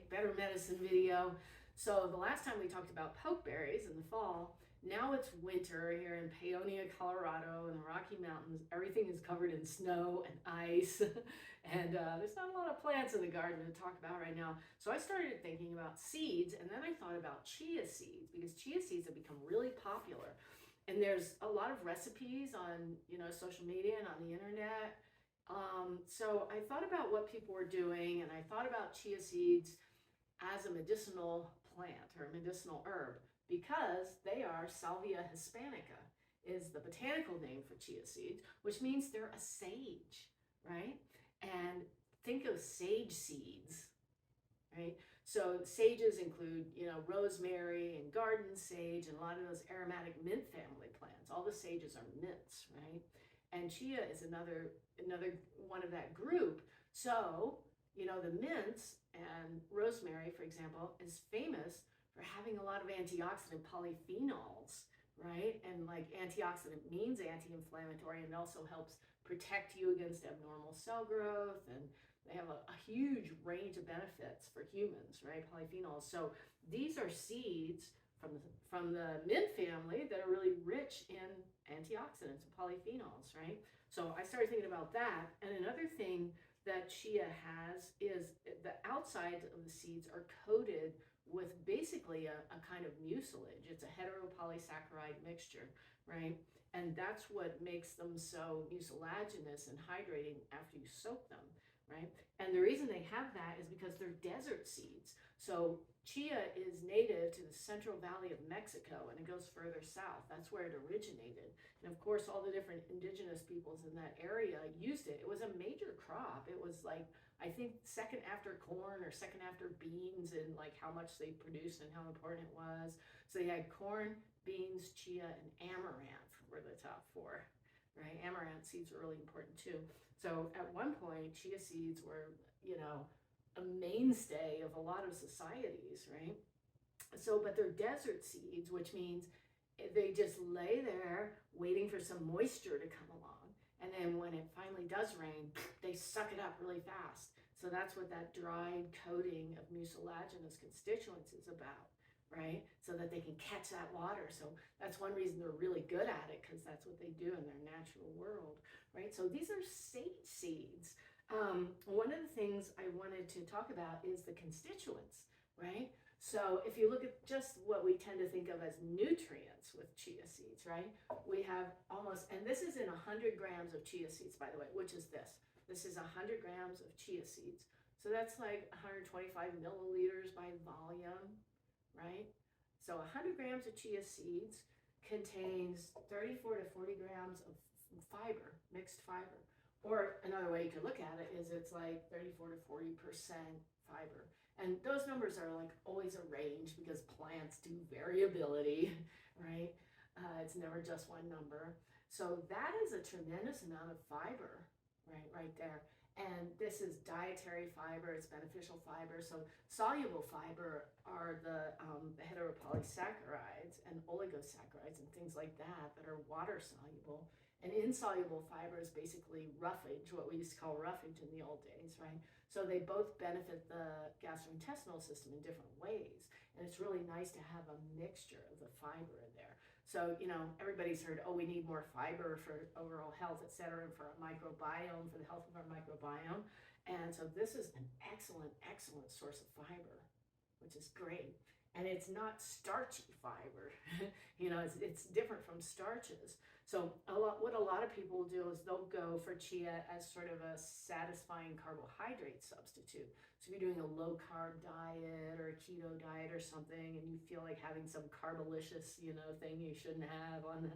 better medicine video. So the last time we talked about pokeberries in the fall, now it's winter here in Paonia, Colorado, in the Rocky Mountains. Everything is covered in snow and ice, and there's not a lot of plants in the garden to talk about right now. So I started thinking about seeds, and then I thought about chia seeds, because chia seeds have become really popular. And there's a lot of recipes on, social media and on the internet. So I thought about what people were doing, and I thought about chia seeds as a medicinal plant or a medicinal herb, because they are Salvia hispanica is the botanical name for chia seeds, which means they're a sage, right? And think of sage seeds, right? So sages include, rosemary and garden sage and a lot of those aromatic mint family plants. All the sages are mints, right? And chia is another one of that group. So, the mints and rosemary, for example, is famous for having a lot of antioxidant polyphenols, right? And like antioxidant means anti-inflammatory, and it also helps protect you against abnormal cell growth, and they have a huge range of benefits for humans, right? Polyphenols. So these are seeds from the mint family that are really rich in antioxidants and polyphenols, right? So I started thinking about that. And another thing that chia has is the outside of the seeds are coated with basically a kind of mucilage. It's a heteropolysaccharide mixture, right? And that's what makes them so mucilaginous and hydrating after you soak them, right? And the reason they have that is because they're desert seeds. So chia is native to the Central Valley of Mexico, and it goes further south. That's where it originated. And of course, all the different indigenous peoples in that area used it. It was a major crop. It was like, I think, second after corn or second after beans in like how much they produced and how important it was. So they had corn, beans, chia, and amaranth were the top four, right? Amaranth seeds were really important too. So at one point, chia seeds were, a mainstay of a lot of societies, right? So, but they're desert seeds, which means they just lay there waiting for some moisture to come along. And then when it finally does rain, they suck it up really fast. So that's what that dried coating of mucilaginous constituents is about, right? So that they can catch that water. So that's one reason they're really good at it, because that's what they do in their natural world, right? So these are sage seeds. One of the things I wanted to talk about is the constituents, right? So if you look at just what we tend to think of as nutrients with chia seeds, right? We have almost, and this is in 100 grams of chia seeds, by the way, which is this. This is 100 grams of chia seeds. So that's like 125 milliliters by volume, right? So 100 grams of chia seeds contains 34 to 40 grams of fiber, mixed fiber. Or another way you could look at it is it's like 34 to 40% fiber. And those numbers are like always a range, because plants do variability, right? It's never just one number. So that is a tremendous amount of fiber, right there. And this is dietary fiber, it's beneficial fiber. So soluble fiber are the heteropolysaccharides and oligosaccharides and things like that are water soluble. And insoluble fiber is basically roughage, what we used to call roughage in the old days, right? So they both benefit the gastrointestinal system in different ways. And it's really nice to have a mixture of the fiber in there. So, everybody's heard, oh, we need more fiber for overall health, et cetera, and for our microbiome, for the health of our microbiome. And so this is an excellent, excellent source of fiber, which is great. And it's not starchy fiber, it's different from starches. So what a lot of people do is they'll go for chia as sort of a satisfying carbohydrate substitute. So if you're doing a low carb diet or a keto diet or something, and you feel like having some carbolicious, thing you shouldn't have on the,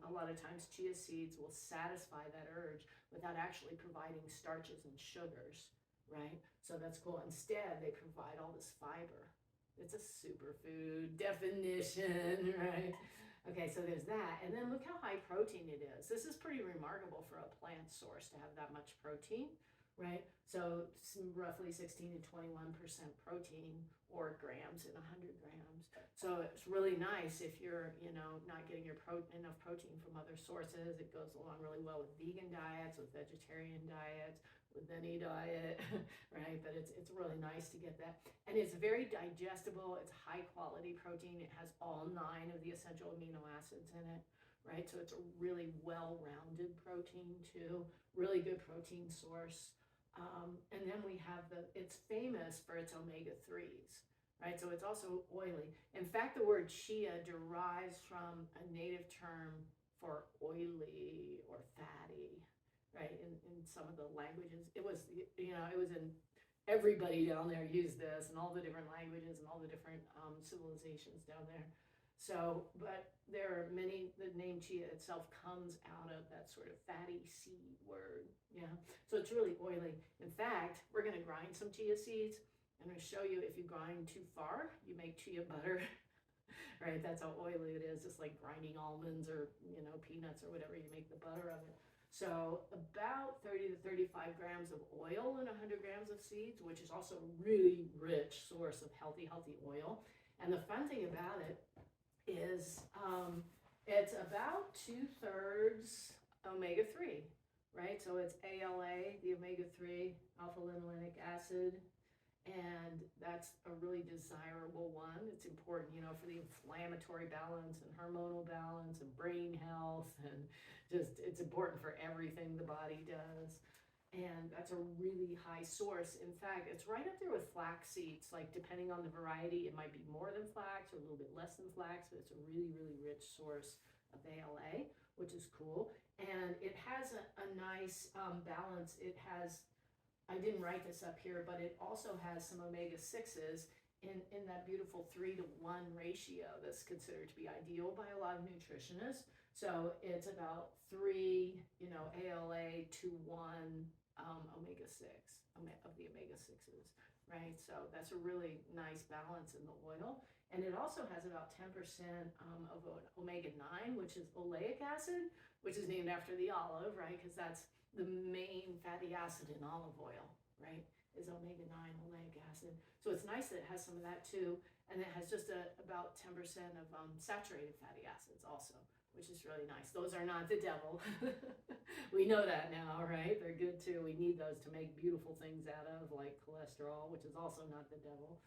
a lot of times chia seeds will satisfy that urge without actually providing starches and sugars, right? So that's cool. Instead, they provide all this fiber. It's a superfood definition, right? Okay, so there's that. And then look how high protein it is. This is pretty remarkable for a plant source to have that much protein, right? So roughly 16 to 21% protein, or grams in 100 grams. So it's really nice if you're, not getting your enough protein from other sources. It goes along really well with vegan diets, with vegetarian diets, with any diet, right? But it's really nice to get that. And it's very digestible. It's high quality protein. It has all 9 of the essential amino acids in it, right? So it's a really well-rounded protein too, really good protein source. And then we have it's famous for its omega-3s, right? So it's also oily. In fact, the word chia derives from a native term for oily or fatty, right? In some of the languages, it was in everybody down there used this, and all the different languages and all the different civilizations down there. So, but there are many, the name chia itself comes out of that sort of fatty seed word, yeah. So it's really oily. In fact, we're gonna grind some chia seeds. I'm gonna show you if you grind too far, you make chia butter, right? That's how oily it is, just like grinding almonds or, peanuts or whatever, you make the butter of it. So about 30 to 35 grams of oil in 100 grams of seeds, which is also a really rich source of healthy oil. And the fun thing about it is it's about 2/3 omega-3, right? So it's ALA, the omega-3, alpha linolenic acid, and that's a really desirable one. It's important, for the inflammatory balance and hormonal balance and brain health, and just it's important for everything the body does. And that's a really high source. In fact, it's right up there with flax seeds. Like, depending on the variety, it might be more than flax or a little bit less than flax, but it's a really, really rich source of ALA, which is cool. And it has a nice balance. It has, I didn't write this up here, but it also has some omega-6s in that beautiful 3-to-1 ratio that's considered to be ideal by a lot of nutritionists. So it's about 3, ALA to 1 omega-6 of the omega-6s, right? So that's a really nice balance in the oil. And it also has about 10% of omega-9, which is oleic acid, which is named after the olive, right? Because that's the main fatty acid in olive oil, right? Is omega-9 oleic acid. So it's nice that it has some of that too. And it has just about 10% of saturated fatty acids also, which is really nice. Those are not the devil. We know that now, right? They're good too. We need those to make beautiful things out of, like cholesterol, which is also not the devil.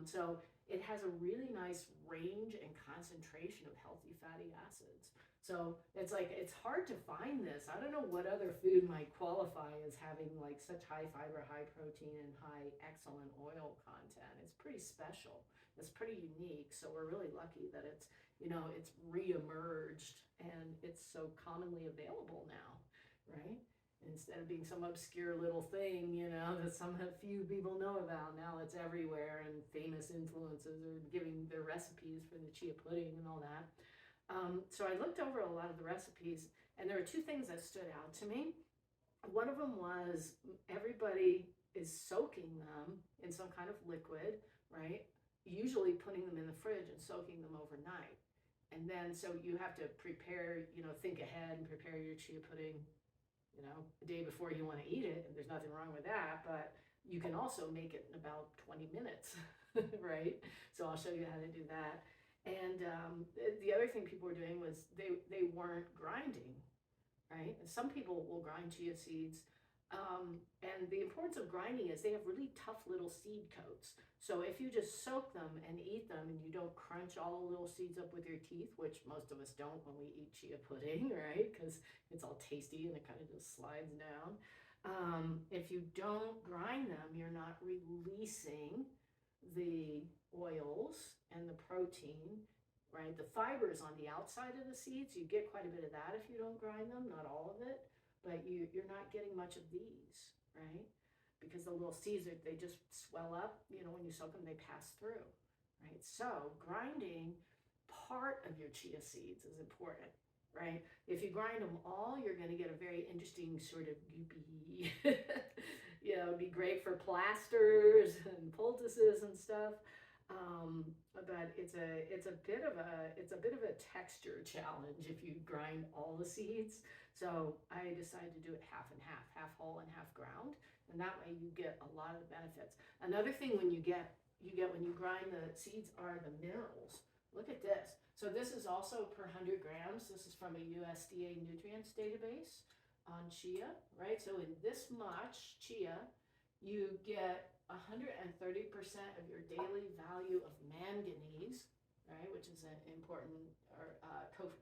So it has a really nice range and concentration of healthy fatty acids. So it's hard to find this. I don't know what other food might qualify as having like such high fiber, high protein, and high excellent oil content. It's pretty special. It's pretty unique. So we're really lucky that it's reemerged and it's so commonly available now, right? Instead of being some obscure little thing, that few people know about, now it's everywhere, and famous influencers are giving their recipes for the chia pudding and all that. So I looked over a lot of the recipes, and there are 2 things that stood out to me. One of them was everybody is soaking them in some kind of liquid, right? Usually putting them in the fridge and soaking them overnight. And then, so you have to prepare, think ahead and prepare your chia pudding, the day before you want to eat it, and there's nothing wrong with that, but you can also make it in about 20 minutes, right? So I'll show you how to do that. And the other thing people were doing was they weren't grinding, right? And some people will grind chia seeds, and the importance of grinding is they have really tough little seed coats. So if you just soak them and eat them, and you don't crunch all the little seeds up with your teeth, which most of us don't when we eat chia pudding, right? Because it's all tasty and it kind of just slides down. If you don't grind them, you're not releasing the oils and the protein, right? The fibers on the outside of the seeds, you get quite a bit of that if you don't grind them, not all of it, but you're not getting much of these, right? Because the little seeds, they just swell up, when you soak them, they pass through, right? So grinding part of your chia seeds is important, right? If you grind them all, you're going to get a very interesting sort of goopy, it'd be great for plasters and poultices and stuff. But it's a bit of a texture challenge if you grind all the seeds. So I decided to do it half and half whole and half ground, and that way you get a lot of the benefits. Another thing when you get when you grind the seeds are the minerals. Look at this. So this is also per 100 grams. This is from a USDA nutrients database. on chia, right? So in this much chia, you get 130% of your daily value of manganese, right, which is an important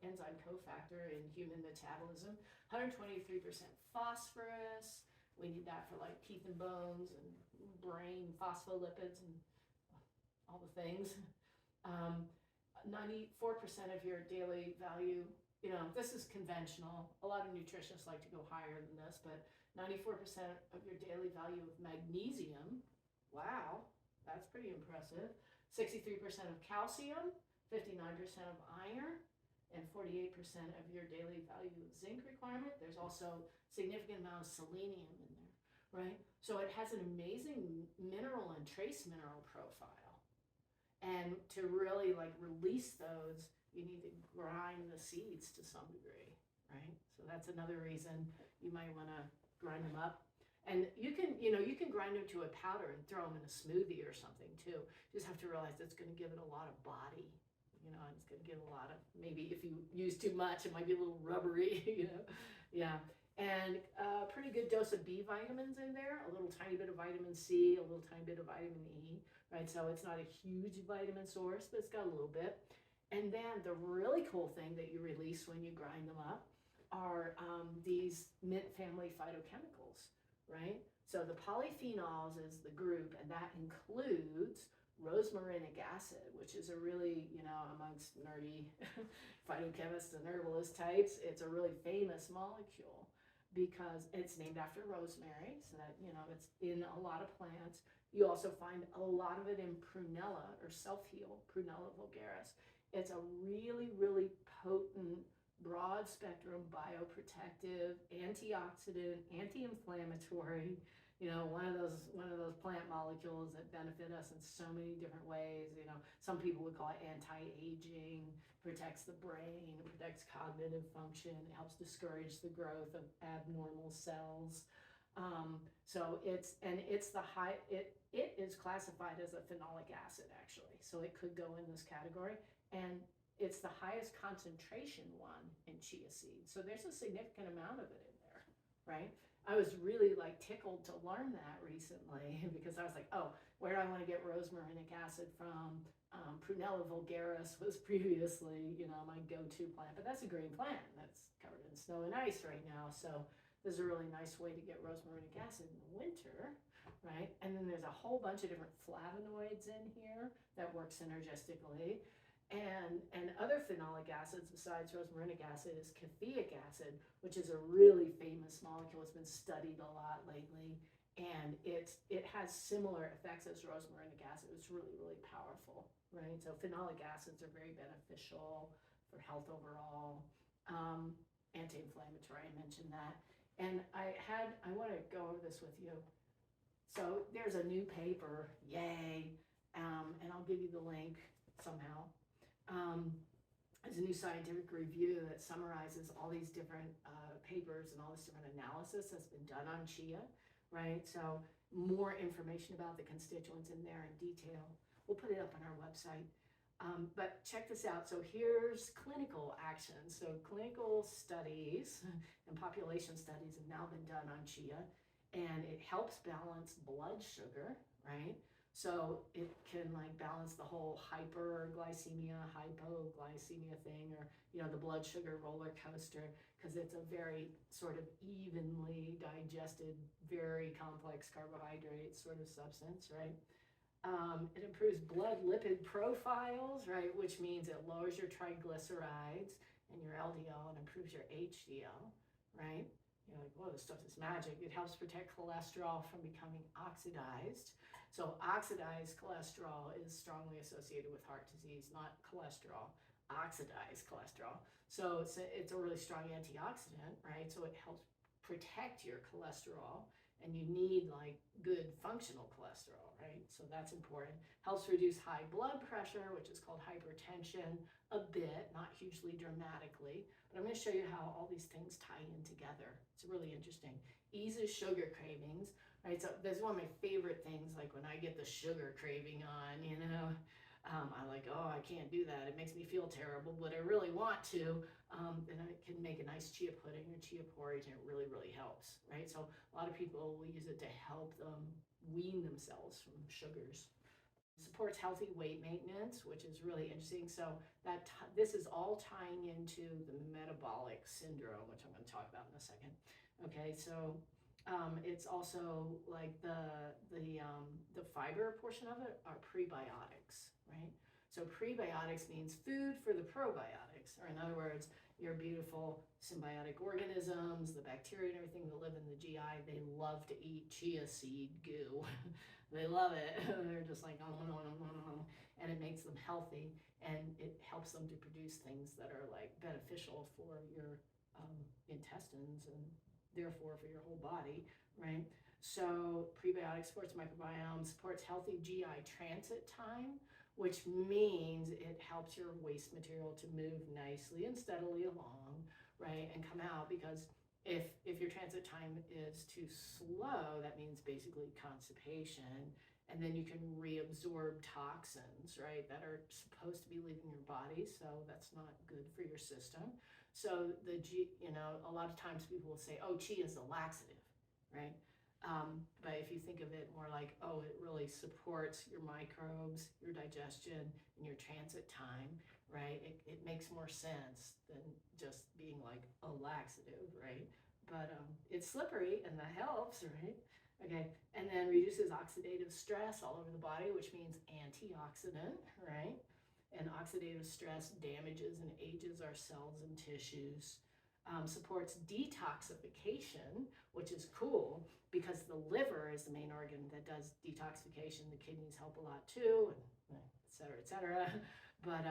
enzyme cofactor in human metabolism. 123% phosphorus. We need that for like teeth and bones and brain, phospholipids and all the things. 94% of your daily value, this is conventional. A lot of nutritionists like to go higher than this, but 94% of your daily value of magnesium. Wow, that's pretty impressive. 63% of calcium, 59% of iron, and 48% of your daily value of zinc requirement. There's also significant amount of selenium in there, right? So it has an amazing mineral and trace mineral profile. And to really like release those, you need to grind the seeds to some degree, right? So that's another reason you might want to grind them up. And you can grind them to a powder and throw them in a smoothie or something too. You just have to realize it's going to give it a lot of body, and it's going to give a lot of, maybe if you use too much, it might be a little rubbery, Yeah. And a pretty good dose of B vitamins in there, a little tiny bit of vitamin C, a little tiny bit of vitamin E, right? So it's not a huge vitamin source, but it's got a little bit. And then the really cool thing that you release when you grind them up are these mint family phytochemicals, right? So the polyphenols is the group, and that includes rosmarinic acid, which is a really, amongst nerdy phytochemists and herbalist types, it's a really famous molecule because it's named after rosemary, so that, it's in a lot of plants. You also find a lot of it in prunella or self-heal, Prunella vulgaris. It's a really, really potent, broad spectrum, bioprotective, antioxidant, anti-inflammatory, one of those plant molecules that benefit us in so many different ways. Some people would call it anti-aging, protects the brain, protects cognitive function, it helps discourage the growth of abnormal cells. So it is classified as a phenolic acid actually, so it could go in this category, and it's the highest concentration one in chia seeds. So there's a significant amount of it in there, right? I was really like tickled to learn that recently because I was like, oh, where do I want to get rosmarinic acid from? Prunella vulgaris was previously, my go-to plant, but that's a green plant that's covered in snow and ice right now. So there's a really nice way to get rosmarinic acid in the winter, right? And then there's a whole bunch of different flavonoids in here that work synergistically. And other phenolic acids besides rosmarinic acid is caffeic acid, which is a really famous molecule. It's been studied a lot lately, and it has similar effects as rosmarinic acid. It's really, really powerful, right? So phenolic acids are very beneficial for health overall. Anti-inflammatory, I mentioned that. And I want to go over this with you. So there's a new paper, yay, and I'll give you the link somehow. There's a new scientific review that summarizes all these different papers and all this different analysis that's been done on chia, right? So more information about the constituents in there in detail. We'll put it up on our website. But check this out. So here's clinical action. So clinical studies and population studies have now been done on chia, and it helps balance blood sugar, right? So it can like balance the whole hyperglycemia, hypoglycemia thing, or, the blood sugar roller coaster, because it's a very sort of evenly digested, very complex carbohydrate sort of substance, right? It improves blood lipid profiles, right? Which means it lowers your triglycerides and your LDL and improves your HDL, right? You're like, whoa, this stuff is magic. It helps protect cholesterol from becoming oxidized. So oxidized cholesterol is strongly associated with heart disease, not cholesterol, oxidized cholesterol. So it's a really strong antioxidant, right? So it helps protect your cholesterol, and you need like good functional cholesterol, right? So that's important. Helps reduce high blood pressure, which is called hypertension, a bit, not hugely dramatically. But I'm going to show you how all these things tie in together. It's really interesting. Eases sugar cravings, right? So that's one of my favorite things, like when I get the sugar craving on, I'm like, oh, I can't do that. It makes me feel terrible, but I really want to. And I can make a nice chia pudding or chia porridge, and it really, really helps, right? So a lot of people will use it to help them wean themselves from sugars. Supports healthy weight maintenance, which is really interesting. So this is all tying into the metabolic syndrome, which I'm going to talk about in a second. Okay, so it's also like the fiber portion of it are prebiotics, right? So prebiotics means food for the probiotics, or in other words, your beautiful symbiotic organisms, the bacteria and everything that live in the GI, they love to eat chia seed goo. They love it. They're just like, oh, no, no, no, no. And it makes them healthy, and it helps them to produce things that are like beneficial for your intestines and therefore for your whole body, right? So prebiotics supports microbiome, supports healthy GI transit time, which means it helps your waste material to move nicely and steadily along, right, and come out. Because if your transit time is too slow, that means basically constipation, and then you can reabsorb toxins, right, that are supposed to be leaving your body, so that's not good for your system. So a lot of times people will say, oh, chia is a laxative, right? But if you think of it more like, oh, it really supports your microbes, your digestion, and your transit time, right? It makes more sense than just being like a laxative, right? But it's slippery, and that helps, right? Okay, and then reduces oxidative stress all over the body, which means antioxidant, right? And oxidative stress damages and ages our cells and tissues. Supports detoxification, which is cool because the liver is the main organ that does detoxification. The kidneys help a lot too, and et cetera, et cetera. But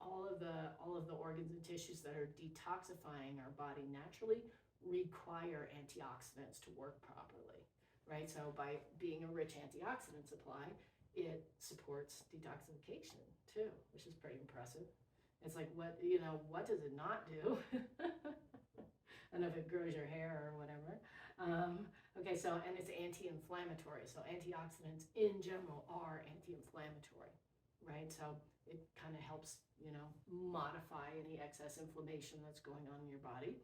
all of the organs and tissues that are detoxifying our body naturally require antioxidants to work properly, right? So by being a rich antioxidant supply, it supports detoxification too, which is pretty impressive. It's like, what does it not do? I don't know if it grows your hair or whatever. Okay, so, and it's anti-inflammatory. So antioxidants in general are anti-inflammatory, right? So it kind of helps, modify any excess inflammation that's going on in your body.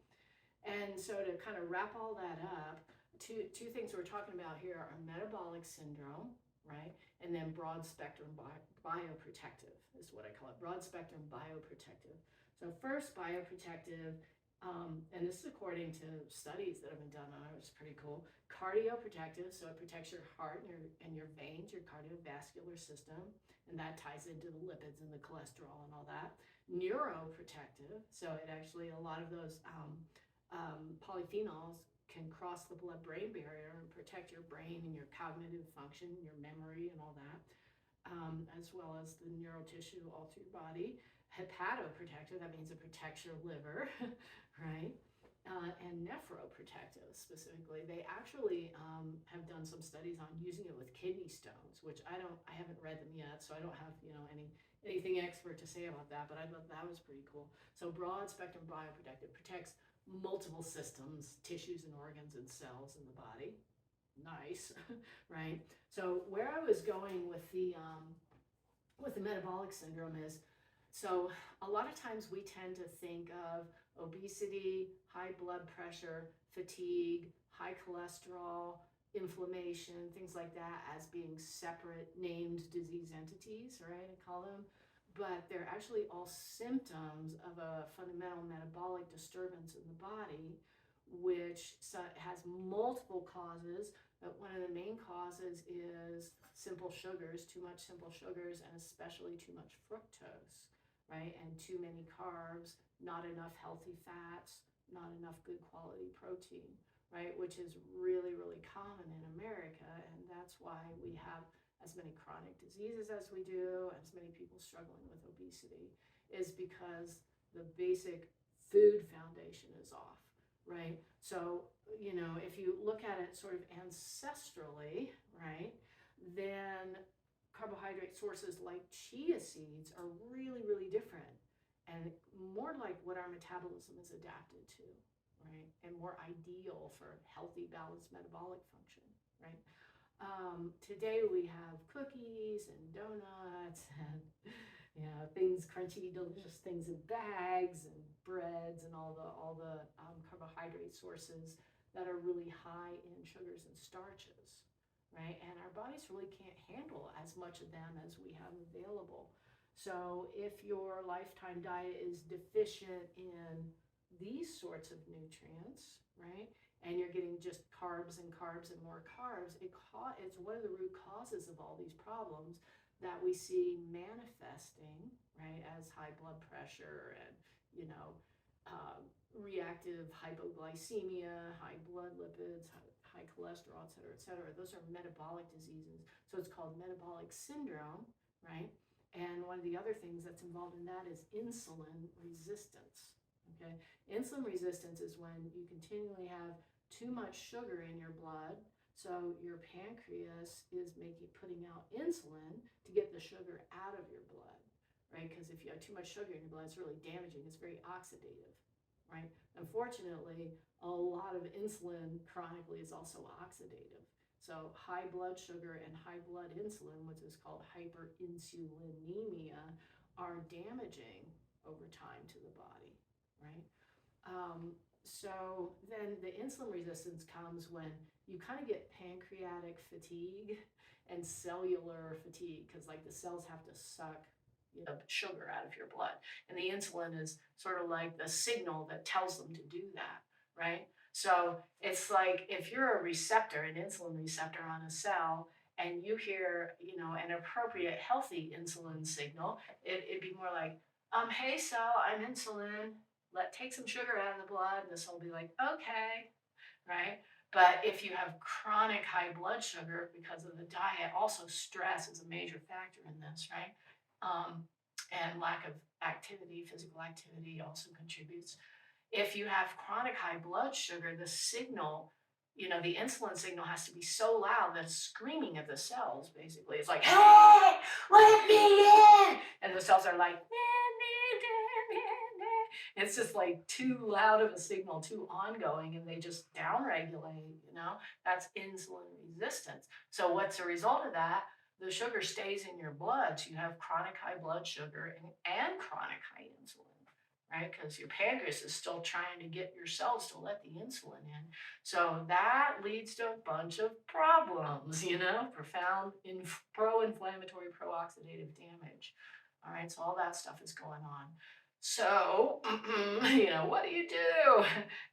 And so to kind of wrap all that up, two things we're talking about here are metabolic syndrome, right? And then broad spectrum bioprotective is what I call it, broad spectrum bioprotective. So first, bioprotective, and this is according to studies that have been done on it, which is pretty cool. Cardioprotective, so it protects your heart and your veins, your cardiovascular system, and that ties into the lipids and the cholesterol and all that. Neuroprotective, so it actually, a lot of those polyphenols can cross the blood-brain barrier and protect your brain and your cognitive function, your memory and all that, as well as the neural tissue all through your body. Hepatoprotective, that means it protects your liver, right? And nephroprotective specifically. They actually have done some studies on using it with kidney stones, which I haven't read them yet, so I don't have anything expert to say about that, but I thought that was pretty cool. So broad spectrum bioprotective protects multiple systems, tissues and organs and cells in the body. Nice, right? So where I was going with the metabolic syndrome is, so a lot of times we tend to think of obesity, high blood pressure, fatigue, high cholesterol, inflammation, things like that as being separate named disease entities, right? I call them. But they're actually all symptoms of a fundamental metabolic disturbance in the body, which has multiple causes. But one of the main causes is simple sugars, too much simple sugars, and especially too much fructose, right? And too many carbs, not enough healthy fats, not enough good quality protein, right? Which is really, really common in America, and that's why we have as many chronic diseases as we do, as many people struggling with obesity, is because the basic food foundation is off, right? So, if you look at it sort of ancestrally, right, then carbohydrate sources like chia seeds are really, really different and more like what our metabolism is adapted to, right? And more ideal for healthy, balanced metabolic function, right? Today we have cookies and donuts and things crunchy, delicious things in bags and breads and all the carbohydrate sources that are really high in sugars and starches, right? And our bodies really can't handle as much of them as we have available. So if your lifetime diet is deficient in these sorts of nutrients, right? And you're getting just carbs and carbs and more carbs, it's one of the root causes of all these problems that we see manifesting, right, as high blood pressure and, you know, reactive hypoglycemia, high blood lipids, high cholesterol, et cetera, et cetera. Those are metabolic diseases. So it's called metabolic syndrome, right? And one of the other things that's involved in that is insulin resistance. Okay, insulin resistance is when you continually have too much sugar in your blood, so your pancreas is putting out insulin to get the sugar out of your blood, right? Because if you have too much sugar in your blood, it's really damaging. It's very oxidative, right? Unfortunately, a lot of insulin chronically is also oxidative. So high blood sugar and high blood insulin, which is called hyperinsulinemia, are damaging over time to the body, right? So then the insulin resistance comes when you kind of get pancreatic fatigue and cellular fatigue, because like the cells have to suck sugar out of your blood, and the insulin is sort of like the signal that tells them to do that, right? So it's like if you're a receptor, an insulin receptor on a cell, and you hear, an appropriate healthy insulin signal, it'd be more like, hey cell, I'm insulin. Take some sugar out of the blood. And this will be like, okay, right? But if you have chronic high blood sugar because of the diet, also stress is a major factor in this, right? And lack of activity, physical activity also contributes. If you have chronic high blood sugar, the signal, the insulin signal has to be so loud that it's screaming at the cells, basically. It's like, hey, let me in! And the cells are like, it's just like too loud of a signal, too ongoing, and they just downregulate, That's insulin resistance. So what's the result of that? The sugar stays in your blood, so you have chronic high blood sugar and chronic high insulin, right? Because your pancreas is still trying to get your cells to let the insulin in. So that leads to a bunch of problems, profound pro-inflammatory, pro-oxidative damage. All right, so all that stuff is going on. So, what do you do?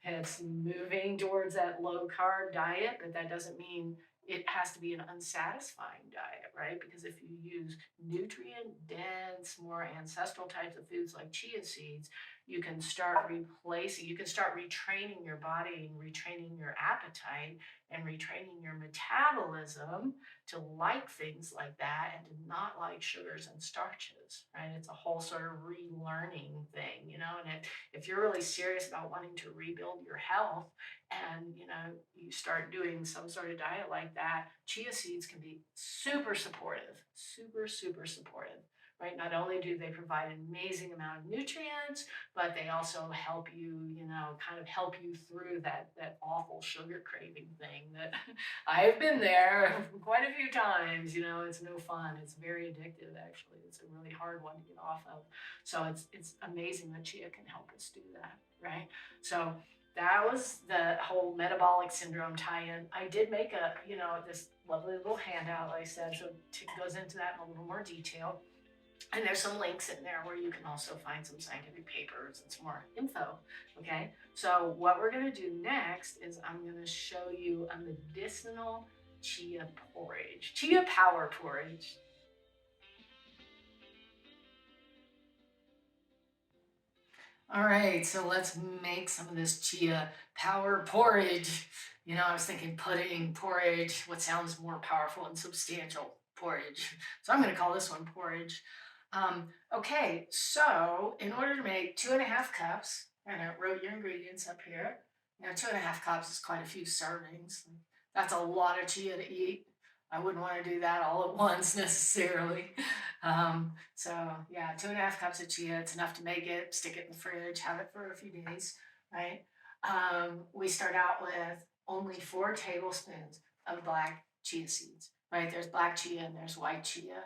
It's moving towards that low carb diet, but that doesn't mean it has to be an unsatisfying diet, right? Because if you use nutrient dense, more ancestral types of foods like chia seeds, you can start retraining your body and retraining your appetite and retraining your metabolism to like things like that and to not like sugars and starches, right? It's a whole sort of relearning thing, and if you're really serious about wanting to rebuild your health and, you start doing some sort of diet like that, chia seeds can be super supportive, super, super supportive. Right? Not only do they provide an amazing amount of nutrients, but they also help you, kind of help you through that awful sugar craving thing that I've been there quite a few times. It's no fun. It's very addictive, actually. It's a really hard one to get off of. So it's amazing that chia can help us do that, right? So that was the whole metabolic syndrome tie-in. I did make this lovely little handout, like I said, so it goes into that in a little more detail. And there's some links in there where you can also find some scientific papers and some more info, okay? So what we're gonna do next is I'm gonna show you a medicinal chia porridge, chia power porridge. All right, so let's make some of this chia power porridge. I was thinking pudding, porridge, what sounds more powerful and substantial? Porridge. So I'm going to call this one porridge. Okay, so in order to make 2.5 cups, and I wrote your ingredients up here. 2.5 cups is quite a few servings. That's a lot of chia to eat. I wouldn't want to do that all at once necessarily. So yeah, 2.5 cups of chia, it's enough to make it, stick it in the fridge, have it for a few days, right? We start out with only 4 tablespoons of black chia seeds, right? There's black chia and there's white chia.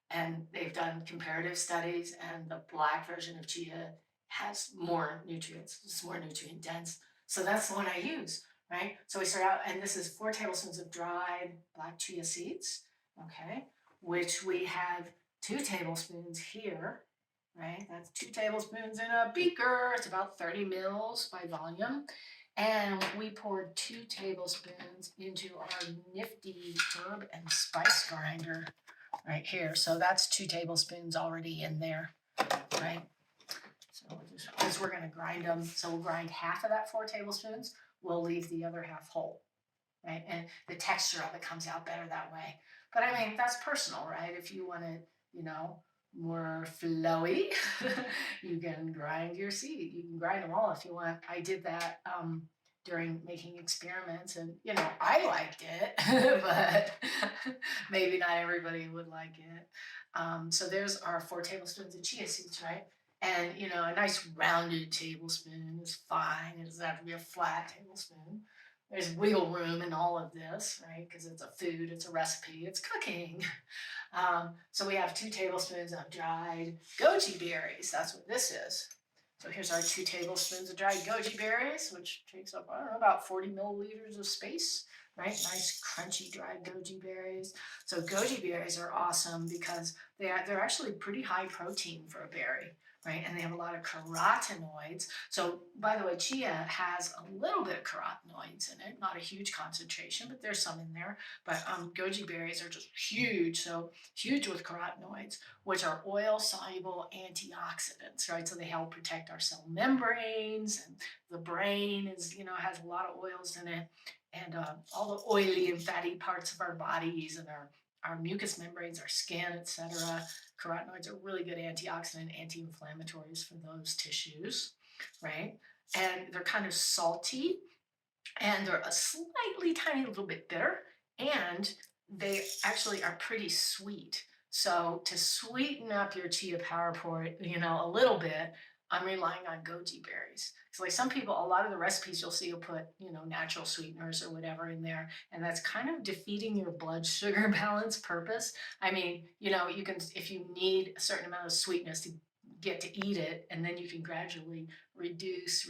And they've done comparative studies, and the black version of chia has more nutrients, it's more nutrient dense. So that's the one I use, right? So we start out, and this is 4 tablespoons of dried black chia seeds, okay, which we have 2 tablespoons here, right? That's 2 tablespoons in a beaker. It's about 30 mils by volume. And we poured 2 tablespoons into our nifty herb and spice grinder right here. So that's 2 tablespoons already in there, right? So because we're going to grind them, so we'll grind half of that 4 tablespoons. We'll leave the other half whole, right? And the texture of it comes out better that way. But I mean, that's personal, right? If you want it, more flowy, you can grind your seed. You can grind them all if you want. I did that during making experiments, and I liked it, but maybe not everybody would like it. So there's our 4 tablespoons of chia seeds, right? And a nice rounded tablespoon is fine. It doesn't have to be a flat tablespoon. There's wiggle room in all of this, right? Because it's a food, it's a recipe, it's cooking. So we have 2 tablespoons of dried goji berries. That's what this is. So here's our 2 tablespoons of dried goji berries, which takes up, about 40 milliliters of space, right? Nice crunchy dried goji berries. So goji berries are awesome because they're actually pretty high protein for a berry, right? And they have a lot of carotenoids. So by the way, chia has a little bit of carotenoids in it, not a huge concentration, but there's some in there. But goji berries are just huge, so huge with carotenoids, which are oil-soluble antioxidants, right? So they help protect our cell membranes, and the brain has a lot of oils in it, and all the oily and fatty parts of our bodies and our mucous membranes, our skin, etc. Carotenoids are really good antioxidant, anti-inflammatories for those tissues, right? And they're kind of salty, and they're a slightly tiny little bit bitter, and they actually are pretty sweet. So to sweeten up your chia power port, a little bit, I'm relying on goji berries. So like some people, a lot of the recipes you'll see will put, natural sweeteners or whatever in there, and that's kind of defeating your blood sugar balance purpose. I mean, you can, if you need a certain amount of sweetness to get to eat it, and then you can gradually reduce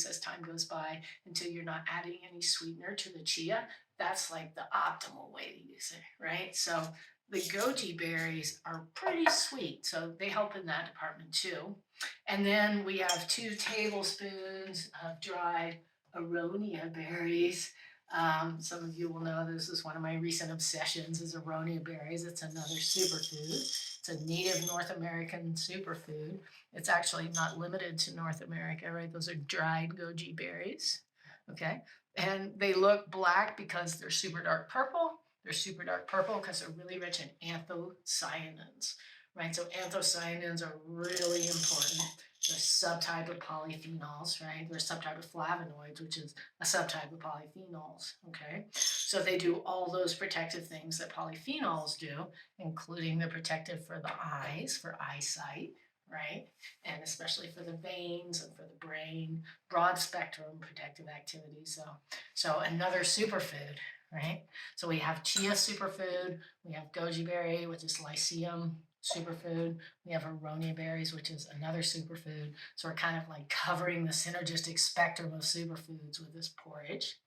as time goes by until you're not adding any sweetener to the chia. That's like the optimal way to use it, right? So the goji berries are pretty sweet, so they help in that department too. And then we have 2 tablespoons of dried Aronia berries. Some of you will know this is one of my recent obsessions is Aronia berries. It's another superfood. It's a native North American superfood. It's actually not limited to North America, right? Those are dried goji berries, okay? And they look black because they're super dark purple. They're super dark purple because they're really rich in anthocyanins, right? So anthocyanins are really important. They're a subtype of polyphenols, right? They're a subtype of flavonoids, which is a subtype of polyphenols, okay? So they do all those protective things that polyphenols do, including the protective for the eyes, for eyesight, right? And especially for the veins and for the brain, broad spectrum protective activity. So another superfood, right? So we have chia superfood, we have goji berry, which is lycium superfood, we have Aronia berries, which is another superfood. So we're kind of like covering the synergistic spectrum of superfoods with this porridge,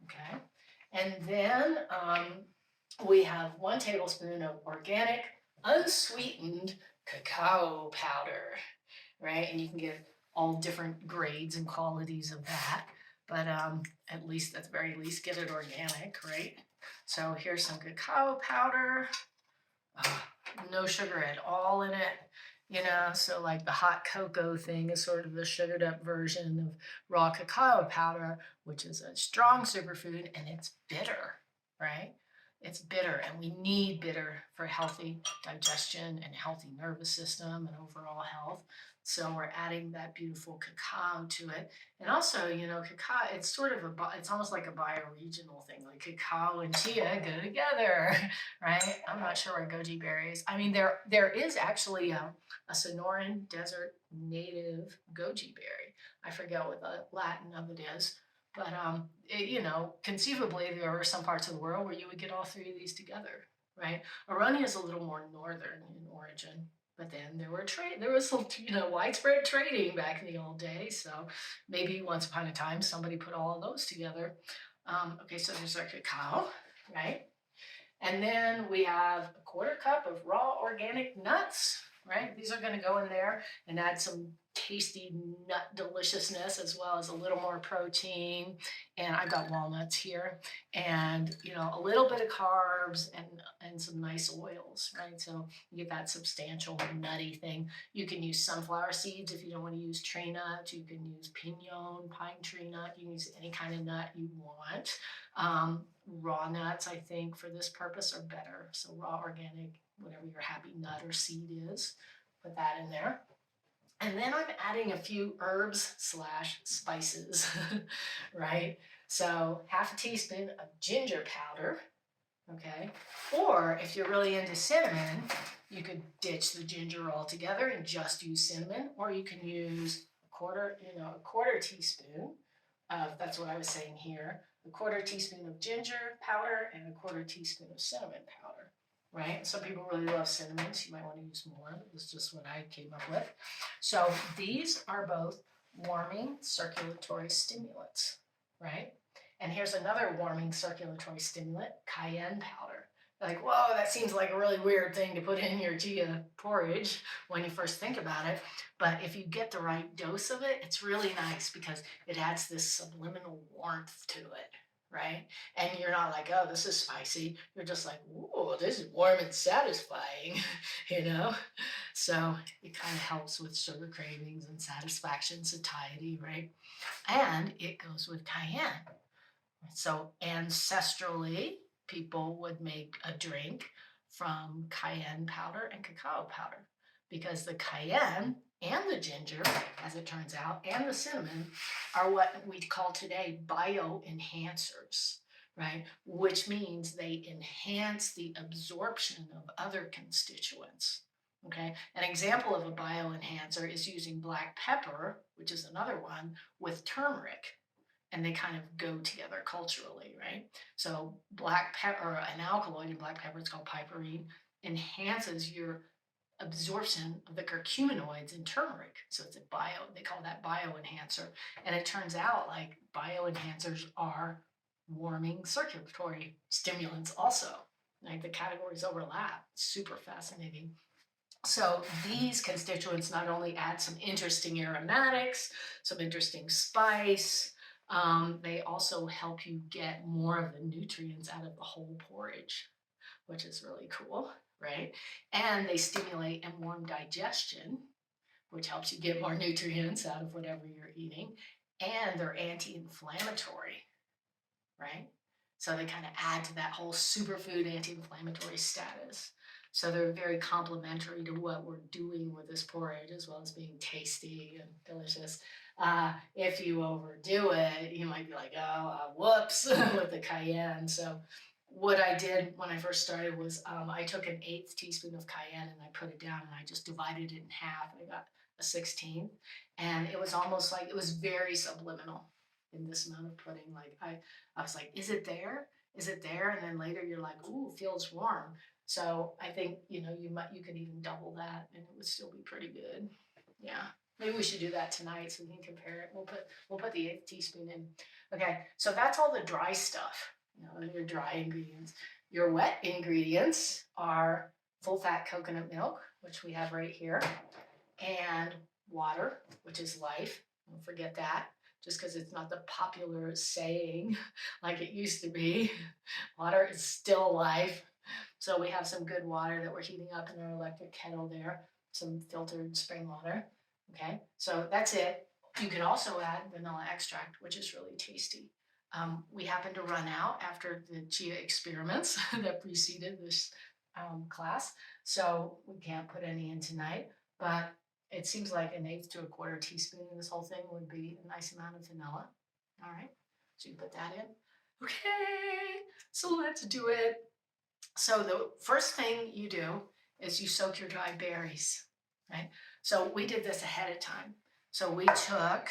okay? And then we have 1 tablespoon of organic, unsweetened cacao powder, right? And you can get all different grades and qualities of that, but at least, at the very least, get it organic, right? So here's some cacao powder, no sugar at all in it, so like the hot cocoa thing is sort of the sugared up version of raw cacao powder, which is a strong superfood, and it's bitter, right? It's bitter, and we need bitter for healthy digestion and healthy nervous system and overall health. So we're adding that beautiful cacao to it. And also, cacao, it's sort of it's almost like a bioregional thing, like cacao and chia go together, right? I'm not sure where goji berries, I mean, there is actually a Sonoran Desert native goji berry. I forget what the Latin of it is, But you know, conceivably there are some parts of the world where you would get all three of these together, right? Aronia is a little more northern in origin, but then there was some, you know, widespread trading back in the old days. So maybe once upon a time somebody put all of those together. Okay, so there's our cacao, right? And then we have a 1/4 cup of raw organic nuts, right? These are going to go in there and add some tasty nut deliciousness as well as a little more protein. And I've got walnuts here and, you know, a little bit of carbs and some nice oils, right? So you get that substantial nutty thing. You can use sunflower seeds if you don't want to use tree nuts. You can use pinon, pine tree nut. You can use any kind of nut you want. Raw nuts, I think, for this purpose are better. So raw organic, whatever your happy nut or seed is, put that in there. And then I'm adding a few herbs / spices, right? So 1/2 teaspoon of ginger powder, okay? Or if you're really into cinnamon, you could ditch the ginger altogether and just use cinnamon, or you can use a 1/4 teaspoon of, that's what I was saying here, a 1/4 teaspoon of ginger powder and a 1/4 teaspoon of cinnamon powder, right? Some people really love cinnamon, so you might want to use more. It's just what I came up with. So these are both warming circulatory stimulants, right? And here's another warming circulatory stimulant, cayenne powder. Like, whoa, that seems like a really weird thing to put in your chia porridge when you first think about it. But if you get the right dose of it, it's really nice because it adds this subliminal warmth to it, right? And you're not like, oh, this is spicy. You're just like, ooh, this is warm and satisfying, you know? So it kind of helps with sugar cravings and satisfaction, satiety, right? And it goes with cayenne. So ancestrally, people would make a drink from cayenne powder and cacao powder because the cayenne and the ginger, as it turns out, and the cinnamon are what we call today bioenhancers, right? Which means they enhance the absorption of other constituents. Okay, an example of a bioenhancer is using black pepper, which is another one, with turmeric. And they kind of go together culturally, right? So black pepper, an alkaloid in black pepper, it's called piperine, enhances your absorption of the curcuminoids in turmeric. So it's they call that bioenhancer. And it turns out like bioenhancers are warming circulatory stimulants also. Like the categories overlap. Super fascinating. So these constituents not only add some interesting aromatics, some interesting spice, they also help you get more of the nutrients out of the whole porridge, which is really cool, right? And they stimulate and warm digestion, which helps you get more nutrients out of whatever you're eating. And they're anti-inflammatory, right? So they kind of add to that whole superfood anti-inflammatory status. So they're very complementary to what we're doing with this porridge, as well as being tasty and delicious. If you overdo it, you might be like, oh, whoops, with the cayenne. So what I did when I first started was I took an 1/8 teaspoon of cayenne and I put it down and I just divided it in half. I got a 16th. And it was almost like, it was very subliminal in this amount of pudding. Like I was like, is it there? Is it there? And then later you're like, ooh, feels warm. So I think, you know, you could even double that and it would still be pretty good. Yeah. Maybe we should do that tonight so we can compare it. We'll put the 1/8 teaspoon in. Okay, so that's all the dry stuff, you know, your dry ingredients. Your wet ingredients are full fat coconut milk, which we have right here, and water, which is life. Don't forget that. Just because it's not the popular saying like it used to be. Water is still life. So we have some good water that we're heating up in our electric kettle there, some filtered spring water. Okay, so that's it. You can also add vanilla extract, which is really tasty. We happen to run out after the chia experiments that preceded this class, so we can't put any in tonight, but it seems like 1/8 to 1/4 teaspoon in this whole thing would be a nice amount of vanilla. All right, so you put that in. Okay, so let's do it. So the first thing you do is you soak your dry berries, right? So we did this ahead of time. So we took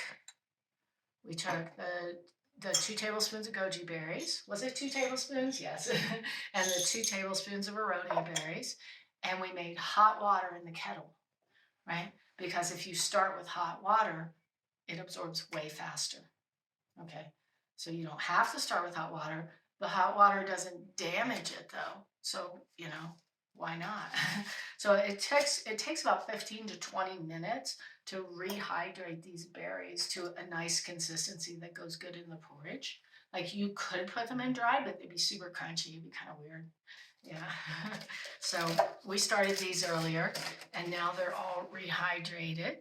the the 2 tablespoons of goji berries. Was it 2 tablespoons? Yes. And the 2 tablespoons of Aronia berries. And we made hot water in the kettle, right? Because if you start with hot water, it absorbs way faster. Okay. So you don't have to start with hot water. The hot water doesn't damage it though. So, why not? So it takes about 15 to 20 minutes to rehydrate these berries to a nice consistency that goes good in the porridge. Like you could put them in dry, but they'd be super crunchy. It'd be kind of weird. Yeah. So we started these earlier and now they're all rehydrated,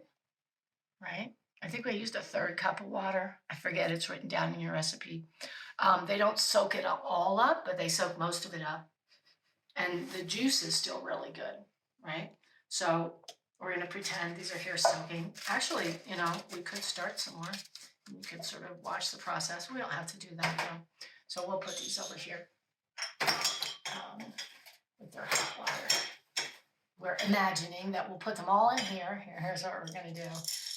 right? I think we used a 1/3 cup of water. I forget, it's written down in your recipe. They don't soak it all up, but they soak most of it up. And the juice is still really good, right? So we're gonna pretend these are here soaking. Actually, we could start some more. We could sort of watch the process. We don't have to do that though. So we'll put these over here with their hot water. We're imagining that we'll put them all in here. Here's what we're gonna do.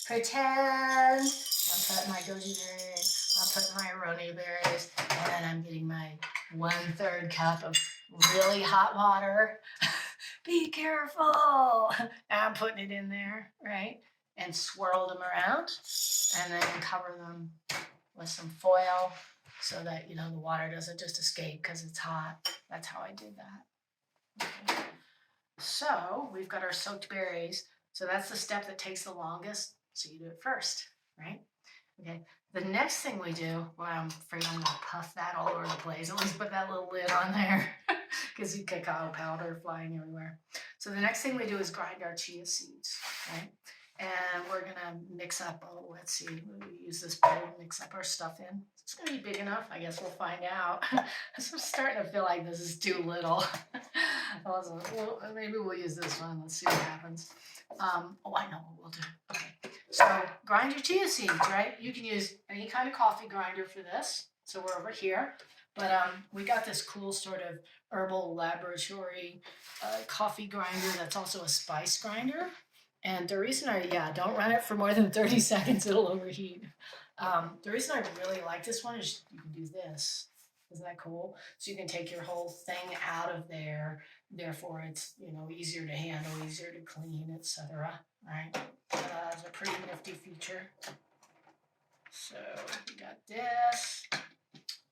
Pretend I'm putting my goji berries, I'm putting my Aronia berries, and then I'm getting my 1/3 cup of really hot water. Be careful. And I'm putting it in there, right? And swirl them around and then cover them with some foil so that, the water doesn't just escape because it's hot. That's how I did that. Okay. So we've got our soaked berries. So that's the step that takes the longest. So you do it first, right? Okay. The next thing we do, well, I'm afraid I'm gonna puff that all over the place. At least put that little lid on there because you cacao powder flying everywhere. So the next thing we do is grind our chia seeds, right? And we're gonna mix up, let's see, we use this bowl to mix up our stuff in. It's gonna be big enough, I guess we'll find out. I'm starting to feel like this is too little. Well, maybe we'll use this one, let's see what happens. I know what we'll do. Okay, so grind your chia seeds, right? You can use any kind of coffee grinder for this. So we're over here, but we got this cool sort of herbal laboratory coffee grinder that's also a spice grinder. And the reason don't run it for more than 30 seconds, it'll overheat. The reason I really like this one is you can do this. Isn't that cool? So you can take your whole thing out of there. Therefore, it's, easier to handle, easier to clean, etc. Right? It's a pretty nifty feature. So we got this.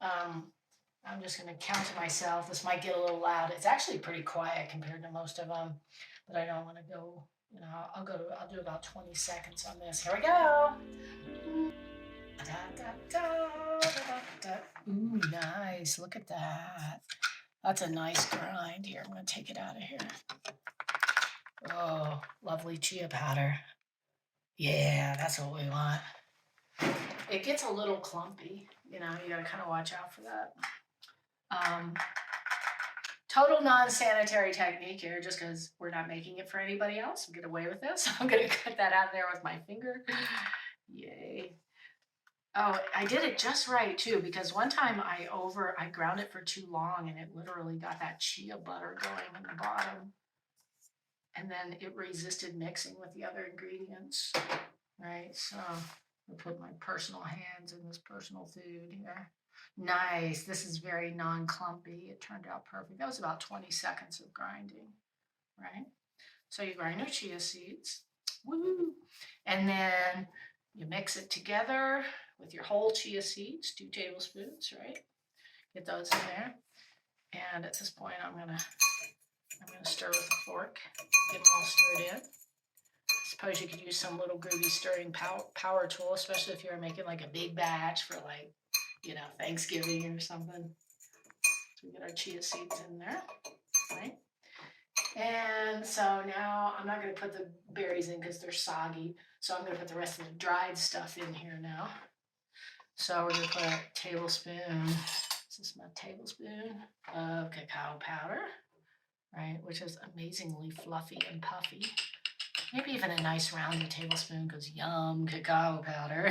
I'm just going to count to myself. This might get a little loud. It's actually pretty quiet compared to most of them, but I don't want to go. I'll do about 20 seconds on this. Here we go. Ooh, nice. Look at that. That's a nice grind here. I'm going to take it out of here. Oh, lovely chia powder. Yeah, that's what we want. It gets a little clumpy. You got to kind of watch out for that. Total non-sanitary technique here, just because we're not making it for anybody else. We'll get away with this. I'm going to cut that out of there with my finger. Yay. Oh, I did it just right too, because one time I ground it for too long and it literally got that chia butter going in the bottom. And then it resisted mixing with the other ingredients, right? So I'll put my personal hands in this personal food here. Nice. This is very non-clumpy. It turned out perfect. That was about 20 seconds of grinding, right? So you grind your chia seeds. Woo! And then you mix it together with your whole chia seeds, 2 tablespoons, right? Get those in there. And at this point, I'm gonna stir with a fork, get them all stirred in. I suppose you could use some little groovy stirring power tool, especially if you're making like a big batch for like, Thanksgiving or something. So we get our chia seeds in there, right? And so now I'm not going to put the berries in because they're soggy. So I'm going to put the rest of the dried stuff in here now. So we're going to put a tablespoon, this is my tablespoon of cacao powder, right? Which is amazingly fluffy and puffy. Maybe even a nice rounded tablespoon because yum, cacao powder.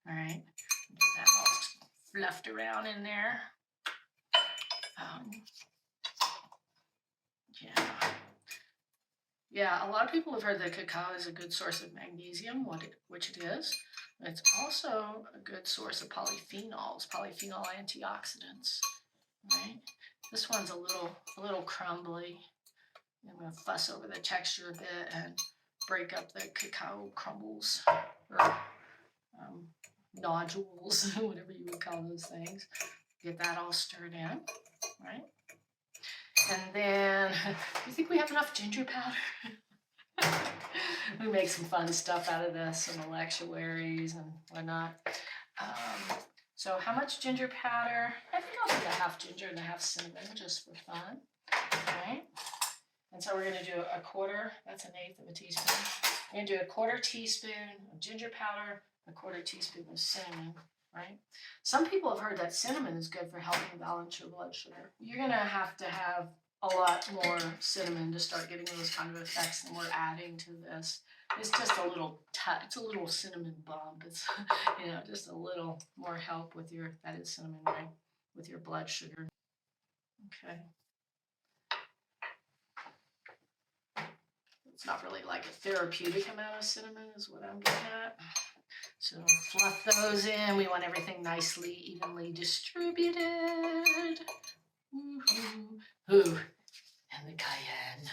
All right, get that all fluffed around in there. Yeah. Yeah, a lot of people have heard that cacao is a good source of magnesium, which it is. It's also a good source of polyphenols, polyphenol antioxidants, right? This one's a little crumbly. I'm gonna fuss over the texture a bit and break up the cacao crumbles or um, nodules, whatever you would call those things. Get that all stirred in, right? And then, do you think we have enough ginger powder? We make some fun stuff out of this, some electuaries and whatnot. So how much ginger powder? I think I'll do a half ginger and a half cinnamon just for fun, right? And so we're gonna do a quarter, that's an eighth of a teaspoon. We're gonna do a quarter teaspoon of ginger powder, a quarter teaspoon of cinnamon, right? Some people have heard that cinnamon is good for helping balance your blood sugar. You're gonna have to have a lot more cinnamon to start getting those kind of effects than we're adding to this. It's just a little it's a little cinnamon bump. It's, you know, just a little more help with your, that is cinnamon, right? With your blood sugar. Okay. It's not really like a therapeutic amount of cinnamon is what I'm getting at. So fluff those in. We want everything nicely, evenly distributed. Woohoo. Ooh, and the cayenne.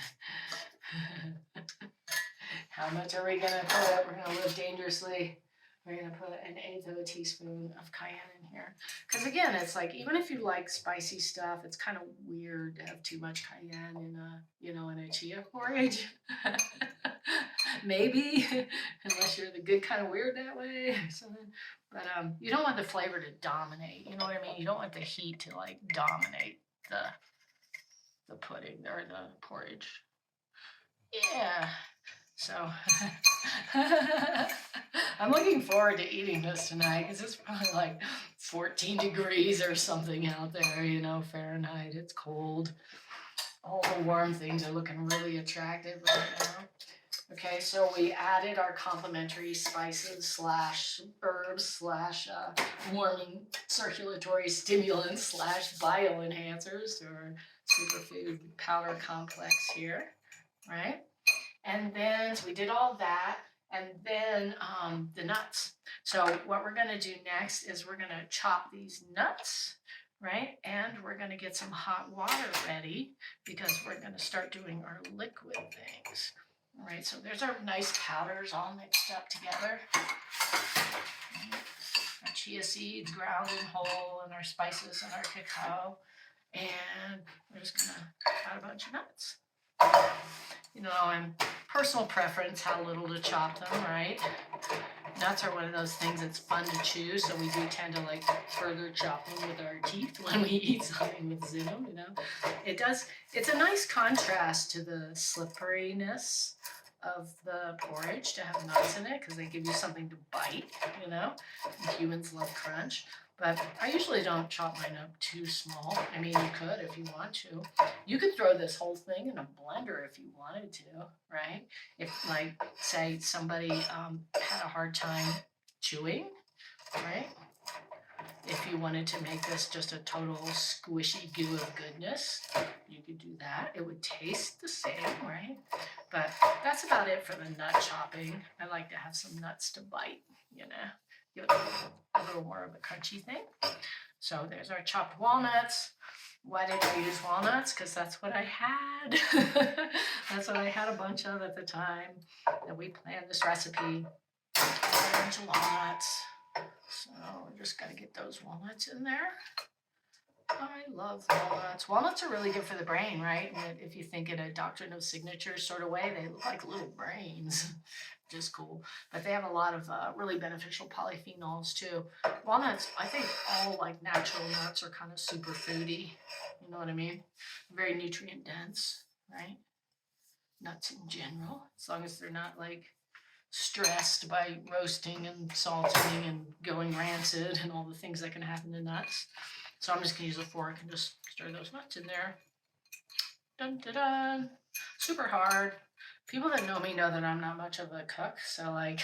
How much are we gonna put? We're gonna live dangerously. We're gonna put an eighth of a teaspoon of cayenne in here. Because again, it's like, even if you like spicy stuff, it's kind of weird to have too much cayenne in a, you know, in a chia porridge. Maybe, unless you're the good kind of weird that way or something. But you don't want the flavor to dominate. You know what I mean? You don't want the heat to like dominate the pudding or the porridge. Yeah. So I'm looking forward to eating this tonight because it's probably like 14 degrees or something out there, you know, Fahrenheit. It's cold. All the warm things are looking really attractive right now. Okay, so we added our complementary spices slash herbs slash warming circulatory stimulants slash bioenhancers to our superfood powder complex here, right? And then, so we did all that, and then the nuts. So what we're gonna do next is we're gonna chop these nuts, right? And we're gonna get some hot water ready because we're gonna start doing our liquid things. All right, so there's our nice powders all mixed up together. Our chia seeds ground and whole, and our spices and our cacao. And we're just gonna add a bunch of nuts. You know, and personal preference, how little to chop them, right? Nuts are one of those things that's fun to chew, so we do tend to like further chop them with our teeth when we eat something with venom, you know. It's a nice contrast to the slipperiness of the porridge to have nuts in it because they give you something to bite, you know. And humans love crunch. But I usually don't chop mine up too small. I mean, you could if you want to. You could throw this whole thing in a blender if you wanted to, right? If, like, say somebody had a hard time chewing, right? If you wanted to make this just a total squishy goo of goodness, you could do that. It would taste the same, right? But that's about it for the nut chopping. I like to have some nuts to bite, you know. Give it a little more of a crunchy thing. So there's our chopped walnuts. Why did I use walnuts? Because that's what I had. That's what I had a bunch of at the time that we planned this recipe. A bunch of walnuts. So we're just gonna get those walnuts in there. I love walnuts. Walnuts are really good for the brain, right? And if you think in a doctrine of signature sort of way, they look like little brains. Just cool. But they have a lot of really beneficial polyphenols too. Walnuts, I think all like natural nuts are kind of super foody. You know what I mean? Very nutrient dense, right? Nuts in general, as long as they're not like stressed by roasting and salting and going rancid and all the things that can happen to nuts. So I'm just gonna use a fork and just stir those nuts in there. Dun dun dun. Super hard. People that know me know that I'm not much of a cook, so like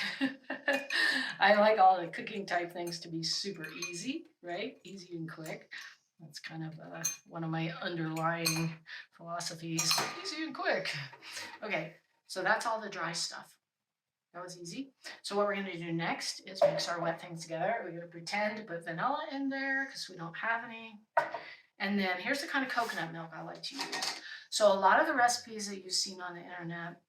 I like all the cooking type things to be super easy, right? Easy and quick. That's kind of one of my underlying philosophies, easy and quick. Okay, So that's all the dry stuff. That was easy. So what we're going to do next is mix our wet things together. We're going to pretend to put vanilla in there because we don't have any. And then here's the kind of coconut milk I like to use. So a lot of the recipes that you've seen on the internet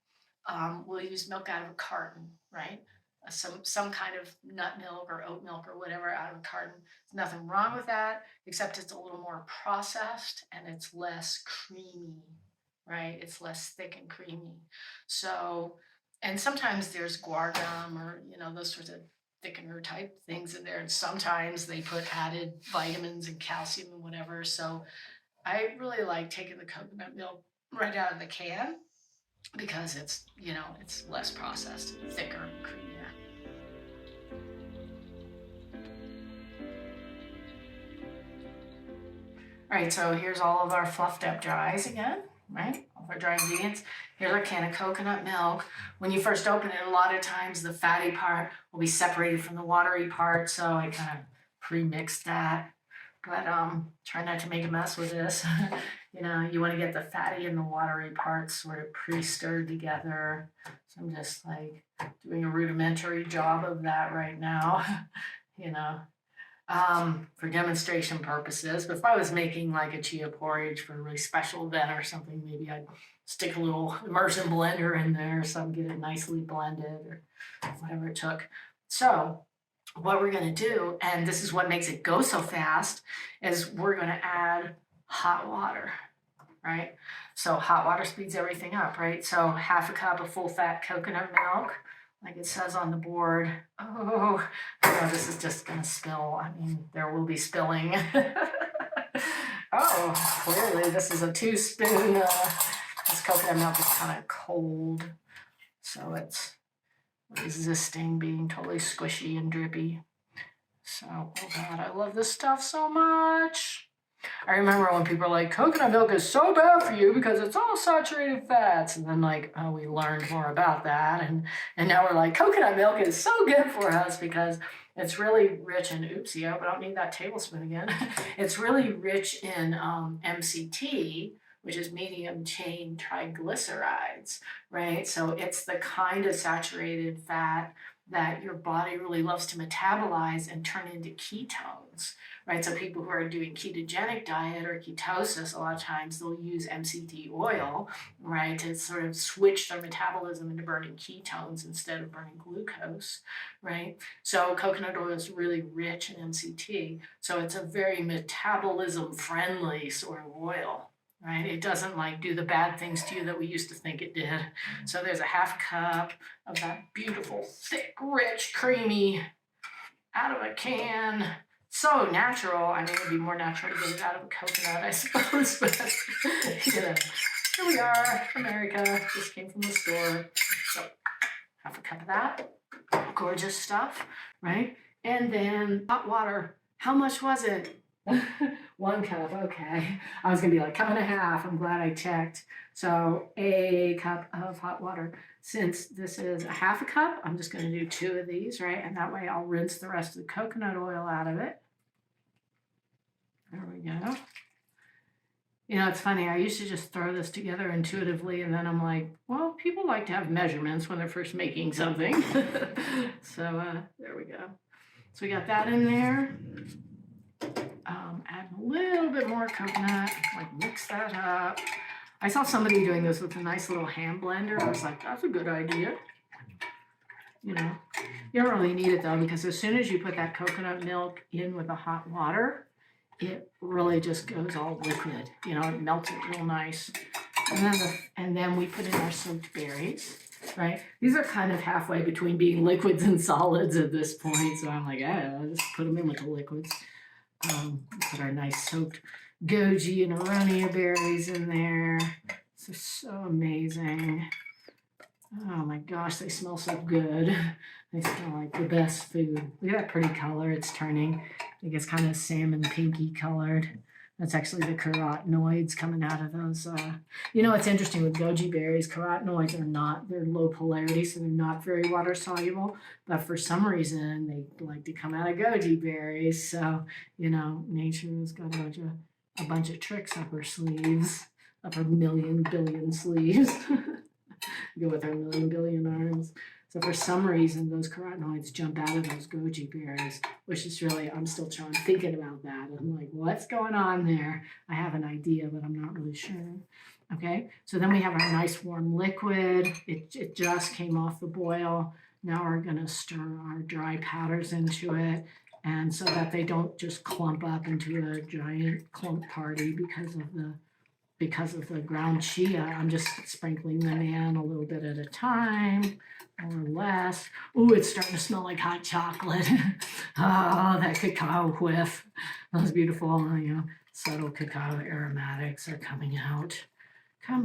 will use milk out of a carton, right? Some kind of nut milk or oat milk or whatever out of a carton. There's nothing wrong with that, except it's a little more processed and it's less creamy, right? It's less thick and creamy. So, and sometimes there's guar gum or, those sorts of thickener type things in there. And sometimes they put added vitamins and calcium and whatever. So I really like taking the coconut milk right out of the can because it's, it's less processed, thicker, and creamier. All right, so here's all of our fluffed up dries again, right? All of our dry ingredients. Here's our can of coconut milk. When you first open it, a lot of times the fatty part will be separated from the watery part, so I kind of pre-mixed that. But try not to make a mess with this. You want to get the fatty and the watery parts sort of pre-stirred together. So I'm just like doing a rudimentary job of that right now, for demonstration purposes. But if I was making like a chia porridge for a really special event or something, maybe I'd stick a little immersion blender in there so I can get it nicely blended or whatever it took. So what we're going to do, and this is what makes it go so fast, is we're going to add hot water, right? So hot water speeds everything up, right? So half a cup of full fat coconut milk, like it says on the board. Oh, this is just going to spill. I mean, there will be spilling. Oh, clearly this is a 2-spoon. This coconut milk is kind of cold, so it's resisting being totally squishy and drippy. So, oh God, I love this stuff so much. I remember when people were like, coconut milk is so bad for you because it's all saturated fats. And then we learned more about that. And now we're like, coconut milk is so good for us because it's really rich in, oopsie, I hope I don't need that tablespoon again. It's really rich in MCT, which is medium chain triglycerides, right? So it's the kind of saturated fat that your body really loves to metabolize and turn into ketones, right? So people who are doing ketogenic diet or ketosis, a lot of times they'll use MCT oil, right, to sort of switch their metabolism into burning ketones instead of burning glucose, right? So coconut oil is really rich in MCT, so it's a very metabolism-friendly sort of oil. Right? It doesn't do the bad things to you that we used to think it did. So there's a half cup of that beautiful, thick, rich, creamy, out of a can. So natural. I mean, it would be more natural to get it out of a coconut, I suppose. But, here we are, America. This came from the store. So half a cup of that. Gorgeous stuff, right? And then hot water. How much was it? 1 cup, okay. I was gonna be like, 1.5 cups. I'm glad I checked. So a cup of hot water. Since this is a half a cup, I'm just gonna do 2 of these, right? And that way I'll rinse the rest of the coconut oil out of it. There we go. It's funny, I used to just throw this together intuitively, and then I'm like, well, people like to have measurements when they're first making something. So there we go. So we got that in there. Add a little bit more coconut, mix that up. I saw somebody doing this with a nice little hand blender. I was like, that's a good idea. You don't really need it though, because as soon as you put that coconut milk in with the hot water, it really just goes all liquid. It melts it real nice. And then we put in our soaked berries, right? These are kind of halfway between being liquids and solids at this point. So I'm like, I'll just put them in with the liquids. Put our nice soaked goji and aronia berries in there. This is so amazing. Oh my gosh, they smell so good. They smell like the best food. Look at that pretty color it's turning. I think it's kind of salmon pinky colored. That's actually the carotenoids coming out of those. It's interesting with goji berries, carotenoids they're low polarity, so they're not very water soluble. But for some reason, they like to come out of goji berries. So, nature's got a bunch of tricks up her sleeves, up her million, billion sleeves. go with our million billion arms. So for some reason, those carotenoids jump out of those goji berries, which is really, I'm still thinking about that. I'm like, what's going on there? I have an idea, but I'm not really sure. Okay, so then we have our nice warm liquid. It just came off the boil. Now we're gonna stir our dry powders into it, and so that they don't just clump up into a giant clump party because of the ground chia. I'm just sprinkling them in a little bit at a time, or less. Ooh, it's starting to smell like hot chocolate. Oh, that cacao whiff. Those beautiful, subtle cacao aromatics are coming out. All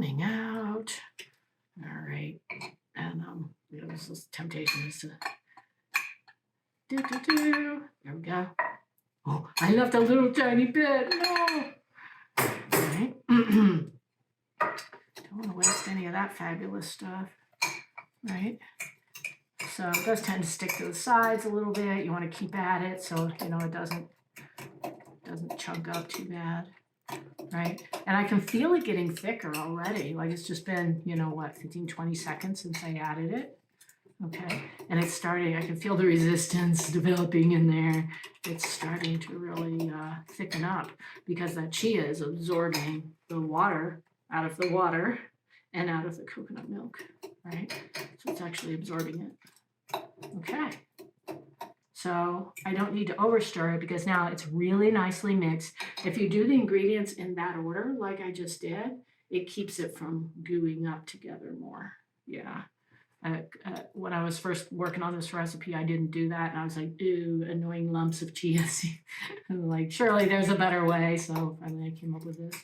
right. And this temptation is to There we go. Oh, I left a little tiny bit. No. All right. Don't want to waste any of that fabulous stuff. Right. So it does tend to stick to the sides a little bit. You want to keep at it so it doesn't chunk up too bad. Right? And I can feel it getting thicker already. Like it's just been, 15, 20 seconds since I added it. Okay. And it's starting, I can feel the resistance developing in there. It's starting to really thicken up because that chia is absorbing the water out of the water and out of the coconut milk. Right? So it's actually absorbing it. Okay. So I don't need to overstir it because now it's really nicely mixed. If you do the ingredients in that order, like I just did, it keeps it from gooing up together more. Yeah. When I was first working on this recipe, I didn't do that. And I was like, ooh, annoying lumps of chia seeds. Like, surely there's a better way. So finally I came up with this.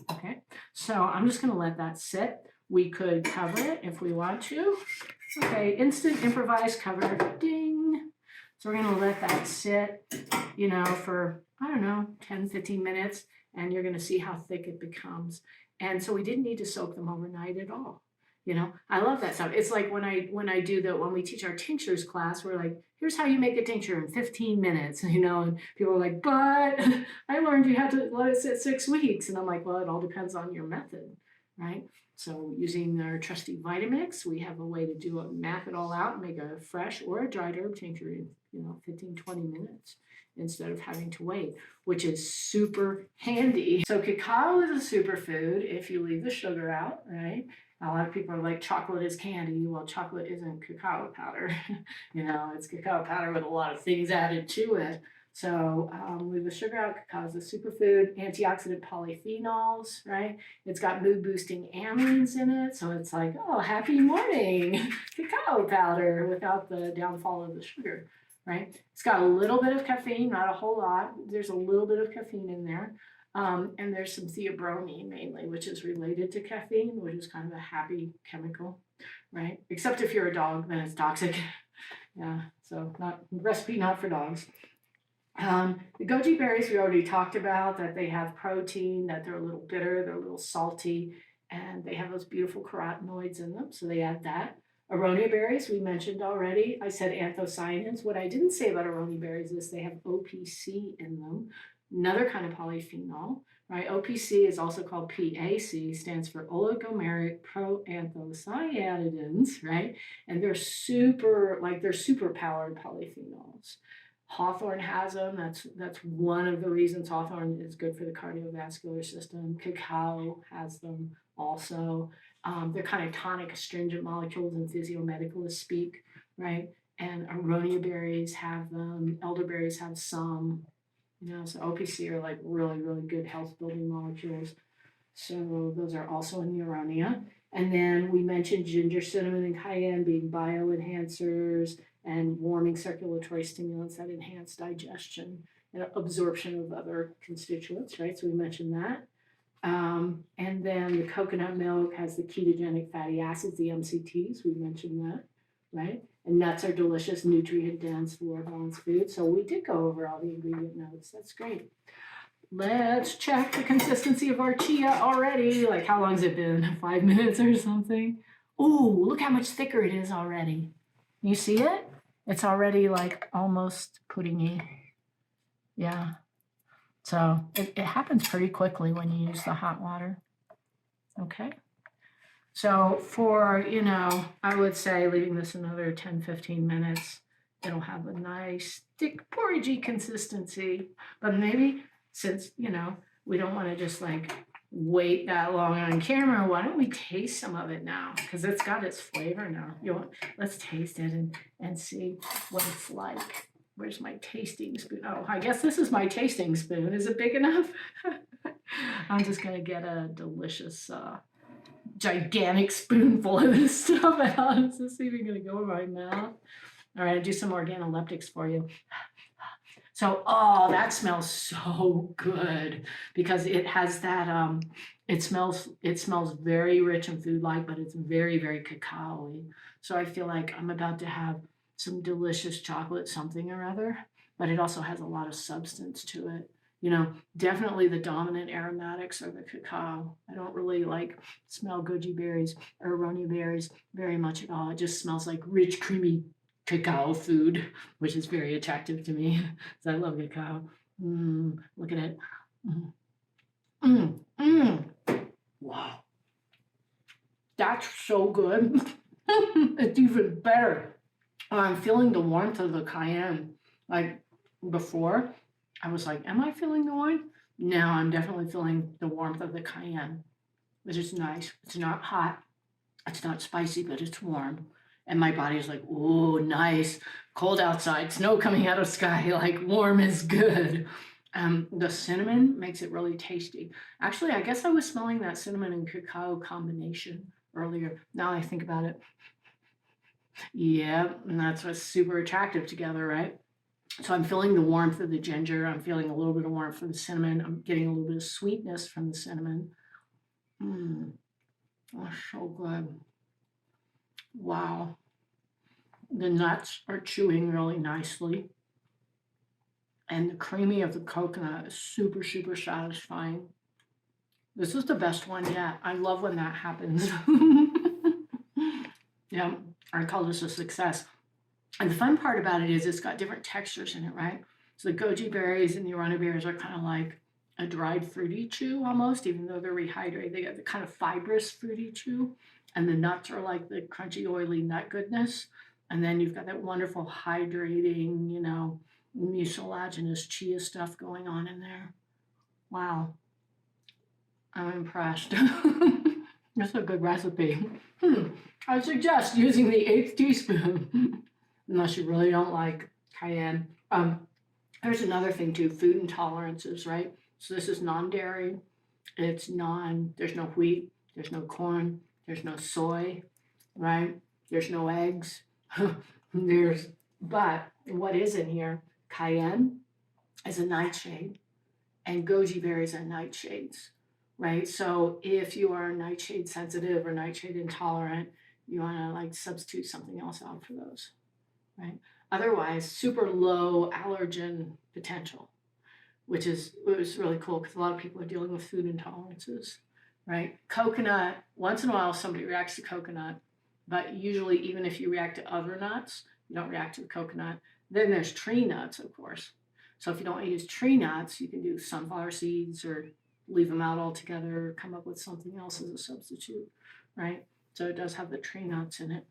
Okay. So I'm just going to let that sit. We could cover it if we want to. Okay. Instant improvised cover. Ding. So we're going to let that sit, for, 10, 15 minutes, and you're going to see how thick it becomes. And so we didn't need to soak them overnight at all. I love that stuff. It's like when we teach our tinctures class, we're like, here's how you make a tincture in 15 minutes, and people are like, but I learned you had to let it sit 6 weeks. And I'm like, well, it all depends on your method, right? So using our trusty Vitamix, we have a way to map it all out and make a fresh or a dried herb tincture in 15, 20 minutes instead of having to wait, which is super handy. So cacao is a superfood if you leave the sugar out, right? A lot of people are like, chocolate is candy. Well, chocolate isn't cacao powder. It's cacao powder with a lot of things added to it. So leave the sugar out. Cacao is a superfood. Antioxidant polyphenols, right? It's got mood-boosting amines in it. So it's like, oh, happy morning, cacao powder without the downfall of the sugar, right? It's got a little bit of caffeine, not a whole lot. There's a little bit of caffeine in there. And there's some theobromine mainly, which is related to caffeine, which is kind of a happy chemical, right? Except if you're a dog, then it's toxic. Yeah, so recipe not for dogs. The goji berries we already talked about, that they have protein, that they're a little bitter, they're a little salty, and they have those beautiful carotenoids in them, so they add that. Aronia berries, we mentioned already. I said anthocyanins. What I didn't say about aronia berries is they have OPC in them, another kind of polyphenol, right? OPC is also called PAC, stands for oligomeric proanthocyanidins, right? And they're super powered polyphenols. Hawthorn has them. That's one of the reasons hawthorn is good for the cardiovascular system. Cacao has them also. They're kind of tonic astringent molecules in physiomedical speak, right? And aronia berries have them. Elderberries have some. So OPC are like really, really good health building molecules. So those are also in the aronia. And then we mentioned ginger, cinnamon, and cayenne being bioenhancers and warming circulatory stimulants that enhance digestion and absorption of other constituents, right? So we mentioned that. And then the coconut milk has the ketogenic fatty acids, the MCTs, we mentioned that, right? And nuts are delicious, nutrient-dense, flora-balanced food. So we did go over all the ingredient notes. That's great. Let's check the consistency of our chia already. Like, how long has it been? 5 minutes or something? Ooh, look how much thicker it is already. You see it? It's already like almost puddingy. Yeah. So it happens pretty quickly when you use the hot water. Okay. So for, I would say leaving this another 10, 15 minutes, it'll have a nice thick porridgey consistency. But maybe since, we don't want to just like wait that long on camera, why don't we taste some of it now? Because it's got its flavor now. Let's taste it and see what it's like. Where's my tasting spoon? Oh, I guess this is my tasting spoon. Is it big enough? I'm just gonna get a delicious, gigantic spoonful of this stuff out. Is this even gonna go in my mouth? All right, I'll do some organoleptics for you. So, oh, that smells so good because it has that, it smells very rich and food-like, but it's very, very cacao-y. So I feel like I'm about to have some delicious chocolate something or other, but it also has a lot of substance to it. Definitely the dominant aromatics are the cacao. I don't really smell goji berries or aronia berries very much at all. It just smells like rich, creamy cacao food, which is very attractive to me because I love cacao. Look at it. Wow. That's so good. It's even better. I'm feeling the warmth of the cayenne. Like before, I was like, am I feeling the warmth? Now I'm definitely feeling the warmth of the cayenne, which is nice. It's not hot. It's not spicy, but it's warm. And my body is like, oh, nice. Cold outside, snow coming out of sky, like warm is good. The cinnamon makes it really tasty. Actually, I guess I was smelling that cinnamon and cacao combination earlier. Now I think about it. Yeah, and that's what's super attractive together, right? So I'm feeling the warmth of the ginger. I'm feeling a little bit of warmth from the cinnamon. I'm getting a little bit of sweetness from the cinnamon. Oh, so good. Wow. The nuts are chewing really nicely. And the creamy of the coconut is super, super satisfying. This is the best one yet. I love when that happens. Yeah, I call this a success. And the fun part about it is it's got different textures in it, right? So the goji berries and the Aronia berries are kind of like a dried fruity chew almost, even though they're rehydrated. They got the kind of fibrous fruity chew. And the nuts are like the crunchy, oily nut goodness. And then you've got that wonderful hydrating, mucilaginous chia stuff going on in there. Wow. I'm impressed. That's a good recipe. I suggest using the 1/8 teaspoon, unless you really don't like cayenne. There's another thing too, food intolerances, right? So this is non-dairy. There's no wheat, there's no corn, there's no soy, right? There's no eggs. But what is in here? Cayenne is a nightshade, and goji berries are nightshades, right? So if you are nightshade sensitive or nightshade intolerant, you want to substitute something else out for those, right? Otherwise, super low allergen potential, which was really cool because a lot of people are dealing with food intolerances, right? Coconut, once in a while somebody reacts to coconut, but usually even if you react to other nuts, you don't react to the coconut. Then there's tree nuts, of course. So if you don't want to use tree nuts, you can do sunflower seeds or leave them out altogether or come up with something else as a substitute, right? So it does have the tree nuts in it.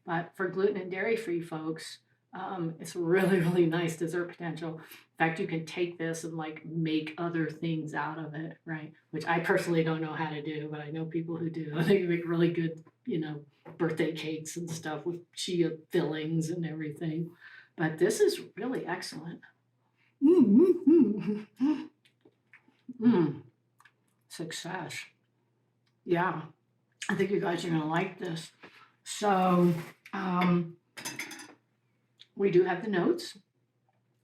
But for gluten and dairy-free folks, it's really, really nice dessert potential. In fact, you can take this and make other things out of it, right? Which I personally don't know how to do, but I know people who do. They make really good, birthday cakes and stuff with chia fillings and everything. But this is really excellent. Success. Yeah, I think you guys are going to like this. So we do have the notes.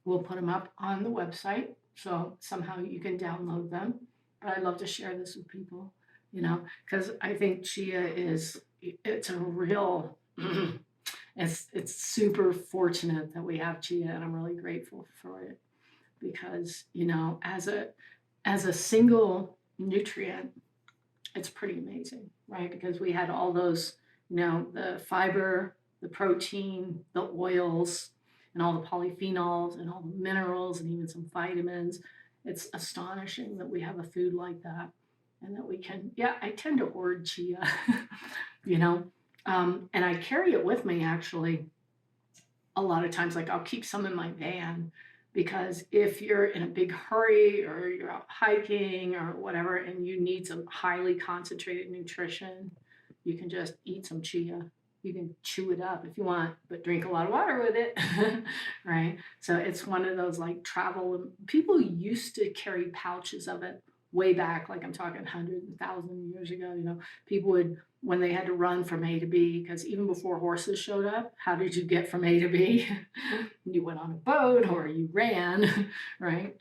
We'll put them up on the website, so somehow you can download them. But I love to share this with people, because I think chia it's a real, it's super fortunate that we have chia, and I'm really grateful for it because, as a single nutrient, it's pretty amazing, right? Because we had all those, the fiber, the protein, the oils, and all the polyphenols and all the minerals and even some vitamins. It's astonishing that we have a food like that. and that we can, yeah, I tend to hoard chia, you know, and I carry it with me actually a lot of times. Like I'll keep some in my van because if you're in a big hurry or you're out hiking or whatever and you need some highly concentrated nutrition, you can just eat some chia. You can chew it up if you want, but drink a lot of water with it, right? So it's one of those like travel. People used to carry pouches of it way back, like I'm talking hundreds and thousand years ago. You know, people would when they had to run from A to B, because even before horses showed up, how did you get from A to B? You went on a boat or you ran, right?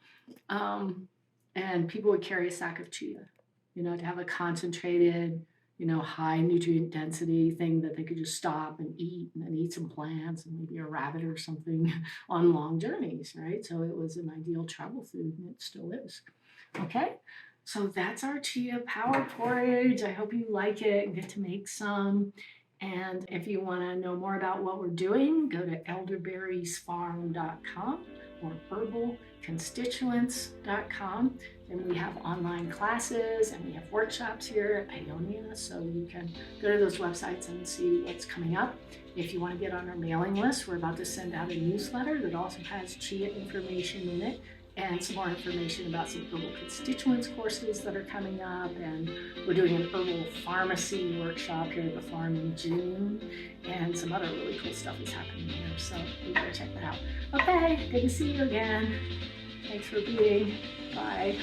And people would carry a sack of chia, you know, to have a concentrated, you know, high nutrient density thing that they could just stop and eat and then eat some plants and maybe a rabbit or something on long journeys, right? So it was an ideal travel food and it still is. Okay, so that's our chia power porridge. I hope you like it and get to make some. And if you want to know more about what we're doing, go to elderberriesfarm.com or herbalconstituents.com. And we have online classes and we have workshops here at Paonia, so you can go to those websites and see what's coming up. If you want to get on our mailing list, we're about to send out a newsletter that also has chia information in it and some more information about some Herbal Constituents courses that are coming up. And we're doing an herbal pharmacy workshop here at the farm in June, and some other really cool stuff is happening here. So you gotta check that out. Okay, good to see you again. Thanks for being. Bye.